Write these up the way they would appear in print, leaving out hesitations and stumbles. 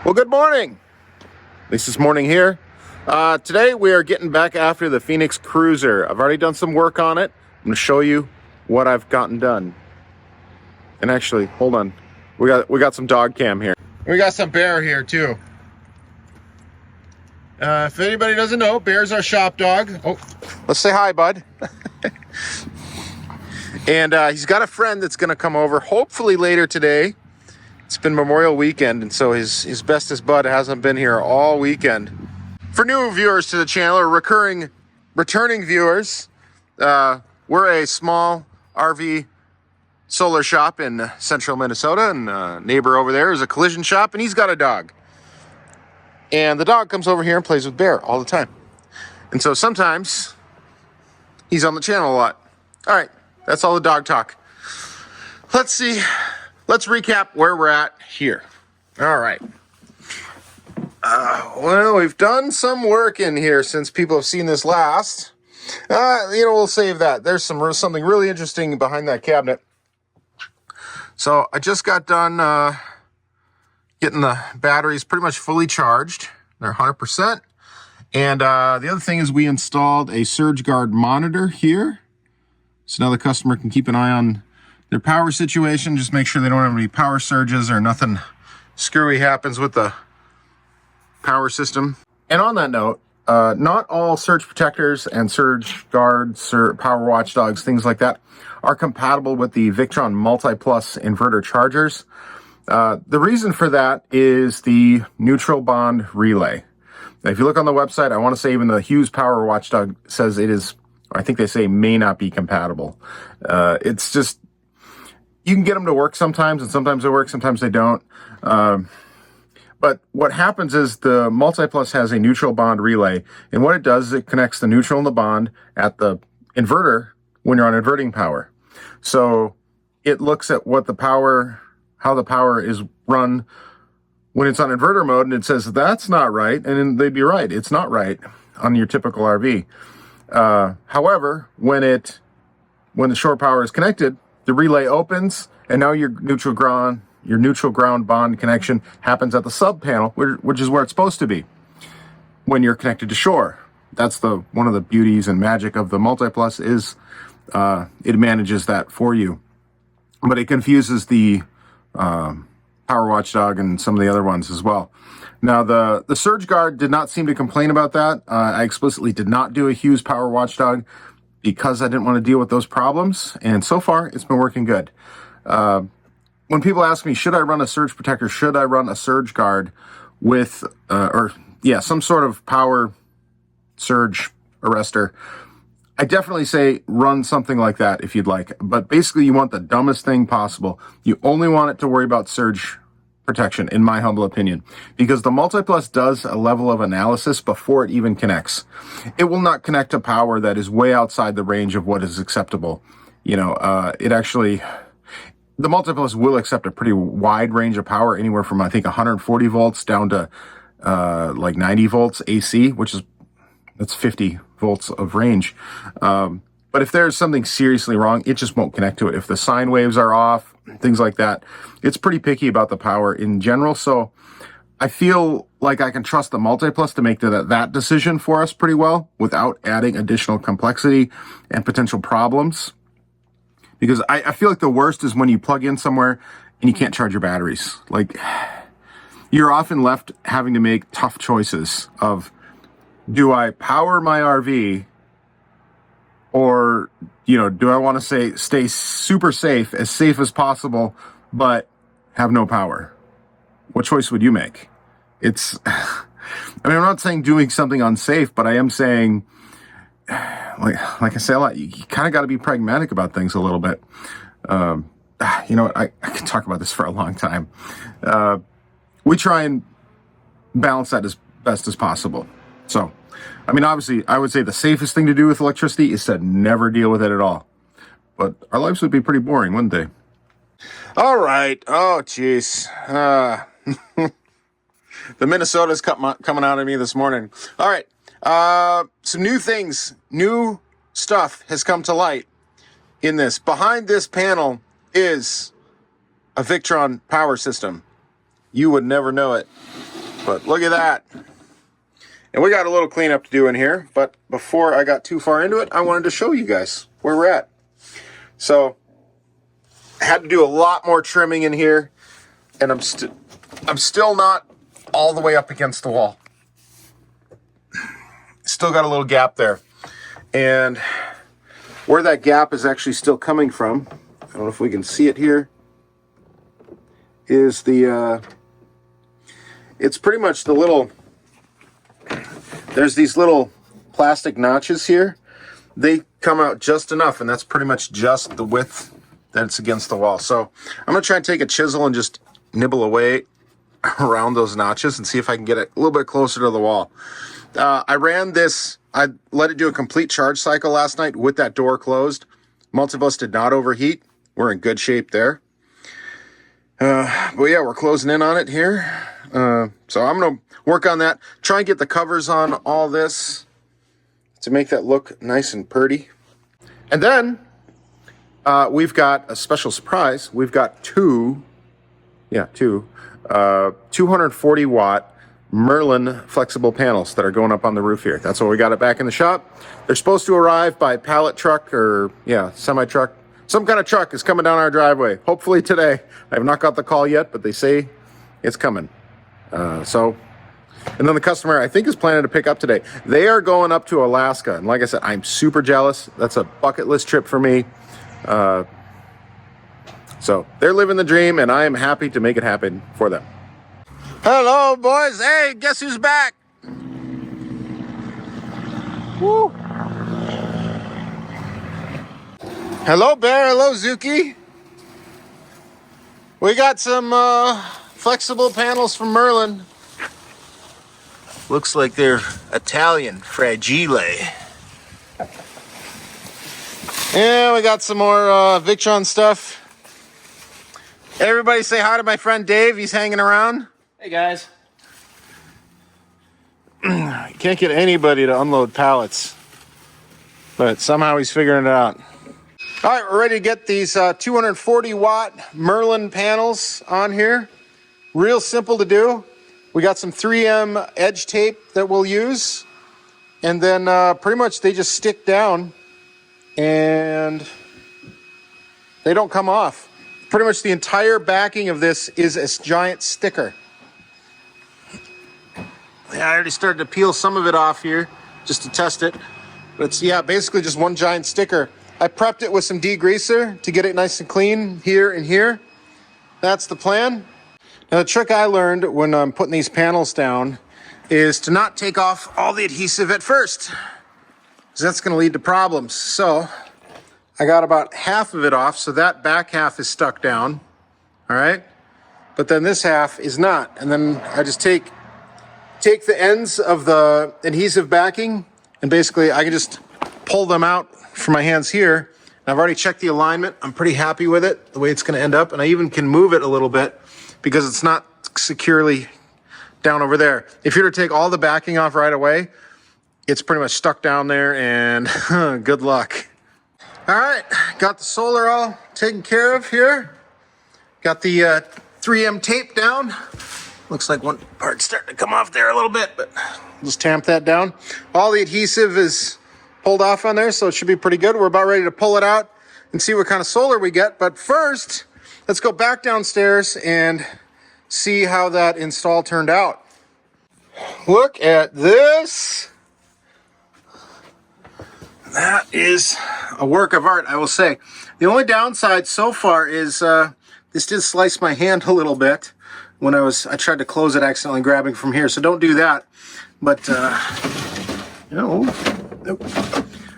Well, good morning. At least this morning here. Today we are getting back after the Phoenix Cruiser. I've already done some work on it. I'm going to show you what I've gotten done. And actually, hold on. We got some dog cam here. We got some Bear here too. If anybody doesn't know, Bear's our shop dog. Oh, let's say hi, bud. And he's got a friend that's going to come over hopefully later today. It's been Memorial Weekend, and so his bestest bud hasn't been here all weekend. For new viewers to the channel, or returning viewers, we're a small RV solar shop in central Minnesota, and neighbor over there is a collision shop, and he's got a dog. And the dog comes over here and plays with Bear all the time. And so sometimes he's on the channel a lot. All right, that's all the dog talk. Let's see. Let's recap where we're at here. All right. Well, we've done some work in here since people have seen this last. We'll save that. There's something really interesting behind that cabinet. So I just got done getting the batteries pretty much fully charged. They're 100%. And the other thing is we installed a surge guard monitor here. So now the customer can keep an eye on their power situation. Just make sure they don't have any power surges or nothing screwy happens with the power system. And on that note, not all surge protectors and surge guards or power watchdogs, things like that, are compatible with the Victron Multi-Plus inverter chargers. The reason for that is the neutral bond relay. Now, if you look on the website, I want to say even the Hughes Power Watchdog says it is, I think they say may not be compatible. It's just, you can get them to work sometimes, and sometimes they work, sometimes they don't. But what happens is the Multi-Plus has a neutral bond relay, and what it does is it connects the neutral and the bond at the inverter when you're on inverting power. So it looks at what the power, how the power is run when it's on inverter mode, and it says that's not right, and then they'd be right. It's not right on your typical RV. However, when the shore power is connected, the relay opens, and now your neutral ground bond connection happens at the sub panel, which is where it's supposed to be when you're connected to shore. That's one of the beauties and magic of the Multi-Plus is it manages that for you. But it confuses the Power Watchdog and some of the other ones as well. Now, the Surge Guard did not seem to complain about that. I explicitly did not do a Hughes Power Watchdog because I didn't want to deal with those problems. And so far, it's been working good. When people ask me, should I run a surge protector? Should I run a surge guard with, some sort of power surge arrestor? I definitely say run something like that if you'd like. But basically, you want the dumbest thing possible. You only want it to worry about surge protection, in my humble opinion, because the Multi-Plus does a level of analysis before it even connects. It will not connect to power that is way outside the range of what is acceptable. The Multi-Plus will accept a pretty wide range of power, anywhere from, I think, 140 volts down to like 90 volts AC, that's 50 volts of range. But if there's something seriously wrong, it just won't connect to it. If the sine waves are off, things like that, it's pretty picky about the power in general. So I feel like I can trust the Multi-Plus to make that decision for us pretty well without adding additional complexity and potential problems. Because I feel like the worst is when you plug in somewhere and you can't charge your batteries. Like, you're often left having to make tough choices of, do I power my RV, or, do I want to stay super safe, as safe as possible, but have no power? What choice would you make? I'm not saying doing something unsafe, but I am saying, like I say a lot, you kind of got to be pragmatic about things a little bit. I can talk about this for a long time. We try and balance that as best as possible. So, obviously, I would say the safest thing to do with electricity is to never deal with it at all. But our lives would be pretty boring, wouldn't they? All right. Oh, jeez. The Minnesota's coming out of me this morning. All right. Some new things, new stuff has come to light in this. Behind this panel is a Victron power system. You would never know it But look at that. And we got a little cleanup to do in here, but before I got too far into it, I wanted to show you guys where we're at. So I had to do a lot more trimming in here, and I'm still not all the way up against the wall. Still got a little gap there. And where that gap is actually still coming from, I don't know if we can see it here, is the it's pretty much the little, there's these little plastic notches here. They come out just enough, and that's pretty much just the width that it's against the wall. So I'm going to try and take a chisel and just nibble away around those notches and see if I can get it a little bit closer to the wall. I ran this, I let it do a complete charge cycle last night with that door closed. Multibus did not overheat. We're in good shape there. But yeah, we're closing in on it here. So I'm going to work on that, try and get the covers on all this to make that look nice and pretty. And then we've got a special surprise. We've got two 240 watt Merlin flexible panels that are going up on the roof here. That's what we got it back in the shop. They're supposed to arrive by pallet truck or semi truck. Some kind of truck is coming down our driveway. Hopefully today. I have not got the call yet, but they say it's coming. And then the customer, I think, is planning to pick up today. They are going up to Alaska. And like I said, I'm super jealous. That's a bucket list trip for me. So they're living the dream, and I am happy to make it happen for them. Hello, boys. Hey, guess who's back? Woo. Hello, Bear. Hello, Zuki. We got some flexible panels from Merlin. Looks like they're Italian, fragile. Yeah, we got some more Victron stuff. Everybody say hi to my friend Dave. He's hanging around. Hey, guys. Can't get anybody to unload pallets, but somehow he's figuring it out. All right, we're ready to get these 240 watt Merlin panels on here. Real simple to do. We got some 3M edge tape that we'll use, and then pretty much they just stick down and they don't come off. Pretty much the entire backing of this is a giant sticker. Yeah, I already started to peel some of it off here just to test it. But it's, basically just one giant sticker. I prepped it with some degreaser to get it nice and clean here and here. That's the plan. Now, the trick I learned when I'm putting these panels down is to not take off all the adhesive at first, because that's going to lead to problems. So I got about half of it off, so that back half is stuck down, all right? But then this half is not. And then I just take the ends of the adhesive backing, and basically I can just pull them out from my hands here. And I've already checked the alignment. I'm pretty happy with it, the way it's going to end up. And I even can move it a little bit because it's not securely down over there. If you were to take all the backing off right away, it's pretty much stuck down there, and good luck. All right, got the solar all taken care of here. Got the 3M tape down. Looks like one part's starting to come off there a little bit, but just tamp that down. All the adhesive is pulled off on there, so it should be pretty good. We're about ready to pull it out and see what kind of solar we get. But first, let's go back downstairs and see how that install turned out. Look at this. That is a work of art, I will say. The only downside so far is this did slice my hand a little bit when I tried to close it accidentally grabbing from here, so don't do that. But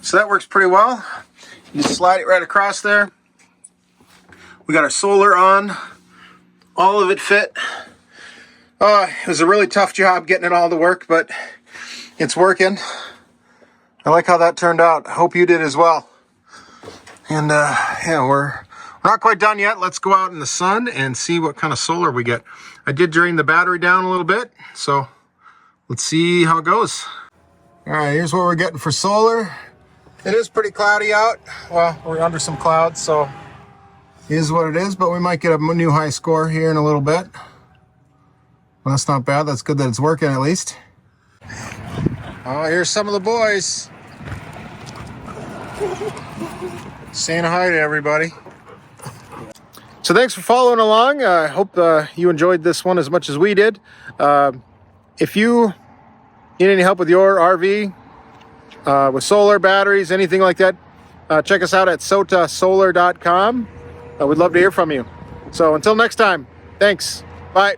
so that works pretty well. You just slide it right across there. We got our solar on. All of it fit. It was a really tough job getting it all to work, but it's working. I like how that turned out. I hope you did as well. And we're not quite done yet. Let's go out in the sun and see what kind of solar we get. I did drain the battery down a little bit, so let's see how it goes. All right, here's what we're getting for solar. It is pretty cloudy out. Well, we're under some clouds, so it is what it is, but we might get a new high score here in a little bit. Well, that's not bad. That's good that it's working at least. Oh, here's some of the boys. Saying hi to everybody. So thanks for following along. I hope you enjoyed this one as much as we did. If you need any help with your RV, with solar, batteries, anything like that, check us out at sotasolar.com. We'd love to hear from you. So until next time, thanks. Bye.